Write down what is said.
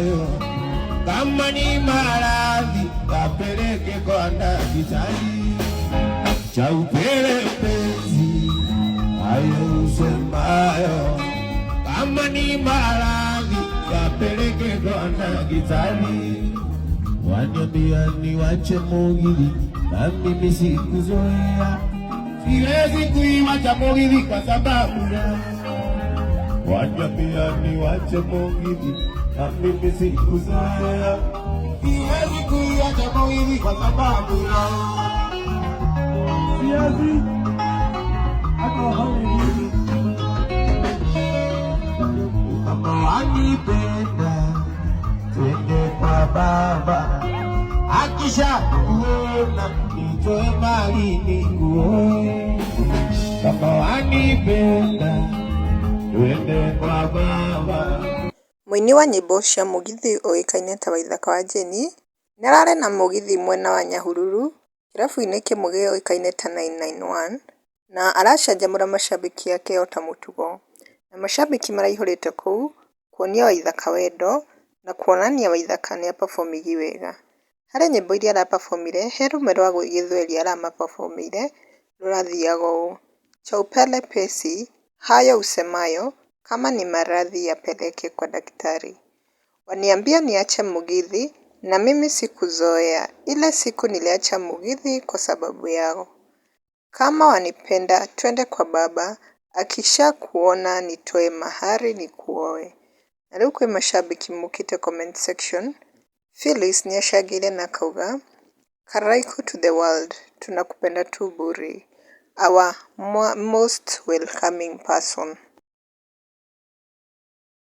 mayo, kama ni maradhi kapeleke kwa daktari. Cha upele mpenzi hayo usemayo, kama ni maradhi kapeleke kwa daktari. Waniambia niwache Mugithi na mimi sikuzoea, siwezi kuiwacha Mugithi kwa sababu ya. Waniambia niwache Mugithi na mimi sikuzoea, siwezi kuiwacha Mugithi kwa sababu ya. Siwezi kama wanipenda twende kwa baba, akisha kuona nitoe mali nikuoe. Kama wanipenda twende kwa baba. Mũini wa nyĩmbo cia Mugithi ũĩkaine ta Waithaka wa Jeni nĩararĩ na Mugithi mwena wa Nyahururu kĩrabu-inĩ kĩmwe gĩoĩkaine ta 991 na aracanjamũra macambĩki ake ota mũtugo, na macambĩki maraihũrĩte kũu kuonia Waithaka wendo na kuonania Waithaka nĩapafomigi wega. Harĩ nyĩmbo iria arapafomire, he rũmwe rwa gĩthweri aramapafomĩire rũrathiaga ũũ: cha upele pesi hayo usemayo, kama ni maradhi yapeleke kwa daktari. Waniambia niache Mugithi na mimi sikuzoea, ile siku niliacha Mugithi kwa sababu yao. Kama wanipenda twende kwa baba, akisha kuona nitoe mahari nikuoe. Na rĩu kwĩ macambĩki mokĩte comment section, Phyllis nĩacangĩire na akauga, Karaiko to the world, tunakupenda tu bure, our most welcoming person.